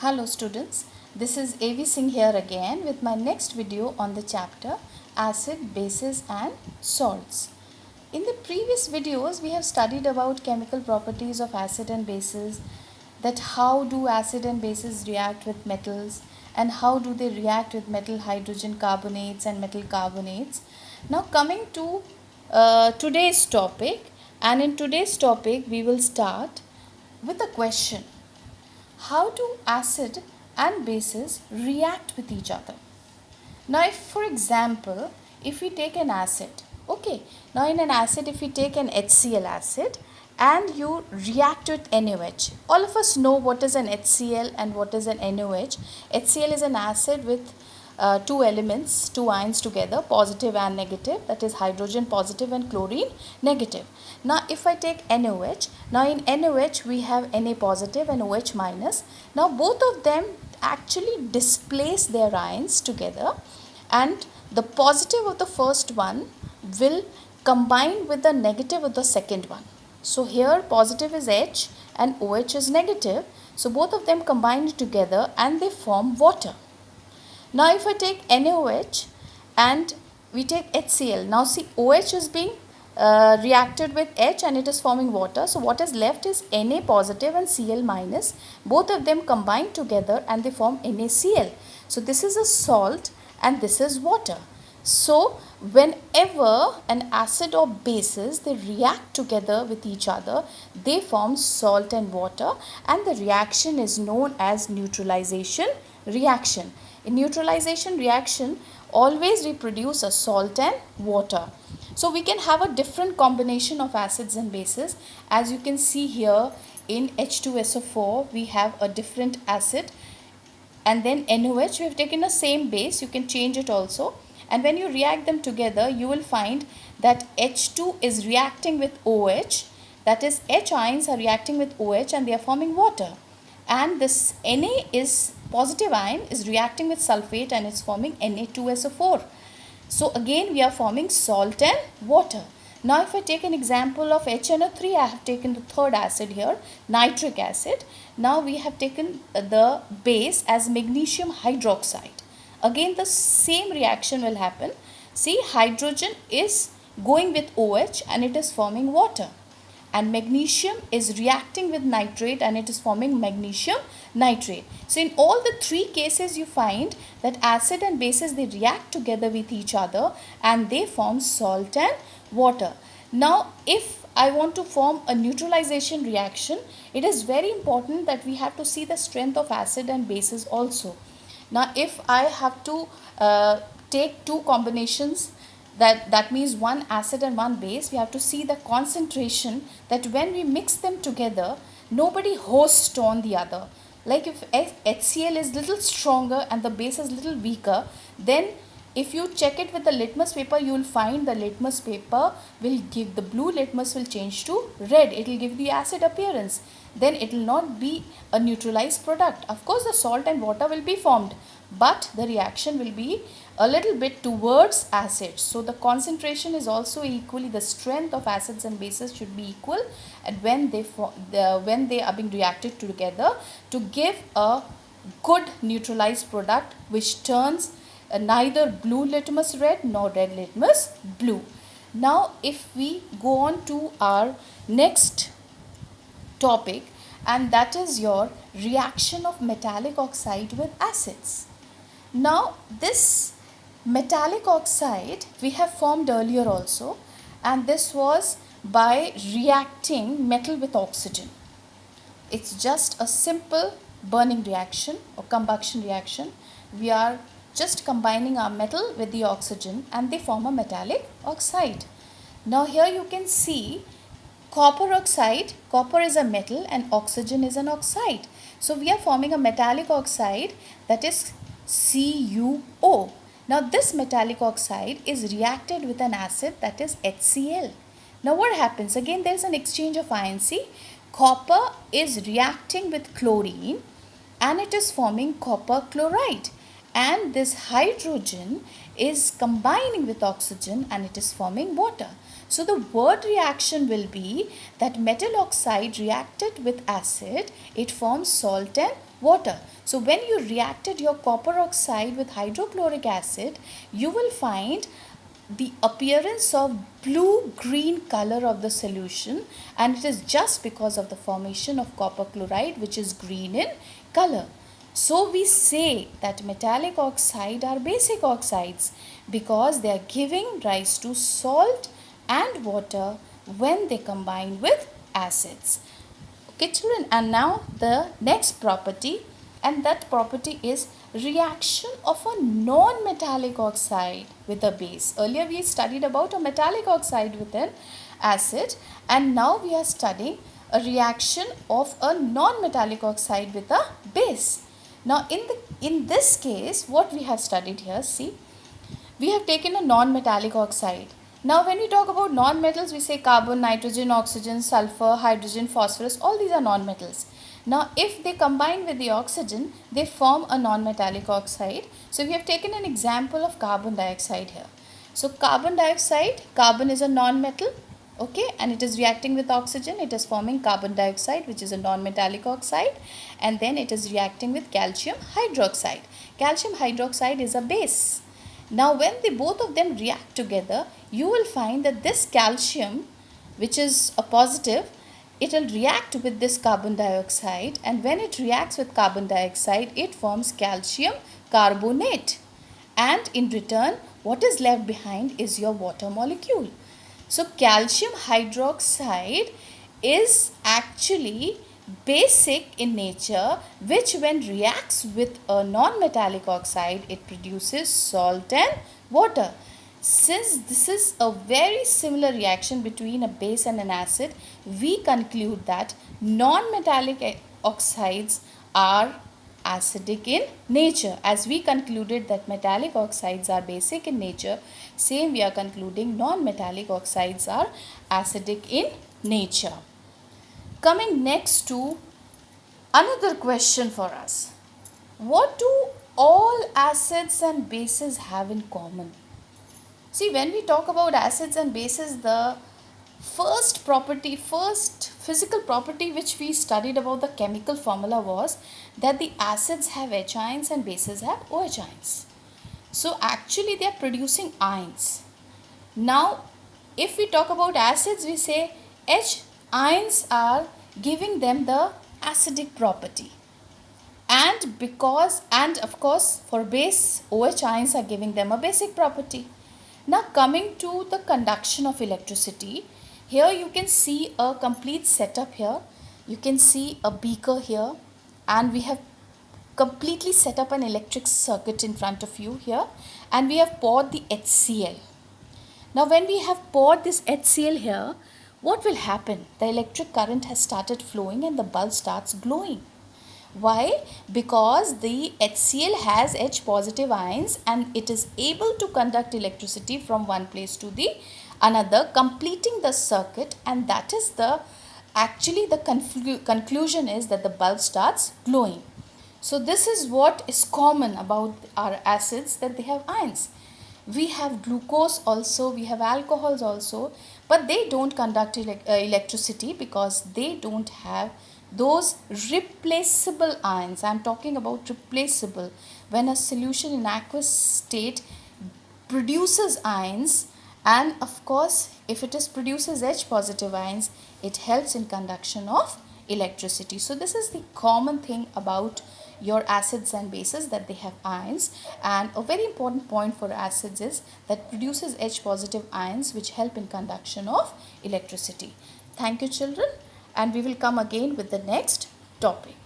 Hello students, this is A.V. Singh here again with my next video on the chapter Acid, Bases and Salts. In the previous videos we have studied about chemical properties of acid and bases, that how do acid and bases react with metals and how do they react with metal hydrogen carbonates and metal carbonates. Now coming to today's topic, and in today's topic we will start with a question. How do acid and bases react with each other? Now, if for example, if we take an acid, okay, now in an acid, if we take an HCl acid and you react with NaOH, all of us know what is an HCl and what is an NaOH. HCl is an acid with two elements, two ions together, positive and negative, that is hydrogen positive and chlorine negative. Now if I take NaOH, now in NaOH we have Na positive and OH minus. Now both of them actually displace their ions together, and the positive of the first one will combine with the negative of the second one. So here positive is H and OH is negative. So both of them combine together and they form water. Now if I take NaOH and we take HCl, now see OH is being reacted with H and it is forming water. So what is left is Na positive and Cl minus. Both of them combine together and they form NaCl. So this is a salt and this is water. So whenever an acid or bases they react together with each other, they form salt and water, and the reaction is known as neutralization reaction. In neutralization reaction, always we produce a salt and water. So we can have a different combination of acids and bases. As you can see here in H2SO4 we have a different acid, and then NaOH we have taken the same base, you can change it also, and when you react them together you will find that H2 is reacting with OH, that is H ions are reacting with OH and they are forming water, and this Na is positive ion is reacting with sulfate and it's forming Na2SO4. So again we are forming salt and water. Now if I take an example of HNO3, I have taken the third acid here, nitric acid. Now we have taken the base as magnesium hydroxide. Again the same reaction will happen. See, hydrogen is going with OH and it is forming water, and magnesium is reacting with nitrate and it is forming magnesium nitrate. So in all the three cases you find that acid and bases they react together with each other and they form salt and water. Now if I want to form a neutralization reaction, it is very important that we have to see the strength of acid and bases also. Now if I have to take two combinations, that means one acid and one base, we have to see the concentration, that when we mix them together nobody hosts on the other. Like if HCl is little stronger and the base is little weaker, then if you check it with the litmus paper you will find the litmus paper will give, the blue litmus will change to red, it will give the acid appearance, then it will not be a neutralized product. Of course the salt and water will be formed, but the reaction will be a little bit towards acid. So the concentration is also equally, the strength of acids and bases should be equal, and when they are being reacted together to give a good neutralized product which turns neither blue litmus red nor red litmus blue. Now if we go on to our next topic, and that is your reaction of metallic oxide with acids. Now this metallic oxide we have formed earlier also, and this was by reacting metal with oxygen. It's just a simple burning reaction or combustion reaction. We are just combining our metal with the oxygen and they form a metallic oxide. Now here you can see copper oxide, copper is a metal and oxygen is an oxide. So we are forming a metallic oxide, that is CuO. Now this metallic oxide is reacted with an acid, that is HCl. Now what happens? Again there is an exchange of ions. See, copper is reacting with chlorine and it is forming copper chloride, and this hydrogen is combining with oxygen and it is forming water. So the word reaction will be that metal oxide reacted with acid, it forms salt and water. So when you reacted your copper oxide with hydrochloric acid, you will find the appearance of blue-green color of the solution, and it is just because of the formation of copper chloride, which is green in color. So we say that metallic oxide are basic oxides because they are giving rise to salt and water when they combine with acids. Okay children, and now the next property, and that property is reaction of a non-metallic oxide with a base. Earlier we studied about a metallic oxide with an acid, and now we are studying a reaction of a non-metallic oxide with a base. Now in this case, what we have studied here, see, we have taken a non-metallic oxide. Now when we talk about non-metals, we say carbon, nitrogen, oxygen, sulfur, hydrogen, phosphorus, all these are non-metals. Now if they combine with the oxygen, they form a non-metallic oxide. So we have taken an example of carbon dioxide here. So carbon dioxide, carbon is a non-metal, okay, and it is reacting with oxygen, it is forming carbon dioxide, which is a non-metallic oxide, and then it is reacting with calcium hydroxide. Calcium hydroxide is a base. Now when they both of them react together, you will find that this calcium, which is a positive, it will react with this carbon dioxide, and when it reacts with carbon dioxide, it forms calcium carbonate, and in return what is left behind is your water molecule. So calcium hydroxide is actually basic in nature, which when reacts with a non-metallic oxide, it produces salt and water. Since this is a very similar reaction between a base and an acid, we conclude that non-metallic oxides are acidic in nature. As we concluded that metallic oxides are basic in nature, same we are concluding non-metallic oxides are acidic in nature. Coming next to another question for us. What do all acids and bases have in common? See, when we talk about acids and bases, the first physical property which we studied about the chemical formula was that the acids have H ions and bases have OH ions. So actually they are producing ions. Now if we talk about acids, we say H ions are giving them the acidic property, and of course for base, OH ions are giving them a basic property. Now coming to the conduction of electricity, here you can see a complete setup here. You can see a beaker here, and we have completely set up an electric circuit in front of you here, and we have poured the HCl. Now when we have poured this HCl here, what will happen? The electric current has started flowing and the bulb starts glowing. Why? Because the HCl has H positive ions and it is able to conduct electricity from one place to the another, completing the circuit, and that is the conclusion is that the bulb starts glowing. So this is what is common about our acids, that they have ions. We have glucose also, we have alcohols also, but they don't conduct electricity because they don't have those replaceable ions. I am talking about replaceable. When a solution in aqueous state produces ions, and of course if it produces H positive ions, it helps in conduction of electricity. So this is the common thing about your acids and bases, that they have ions. And a very important point for acids is that produces H positive ions which help in conduction of electricity. Thank you children, and we will come again with the next topic.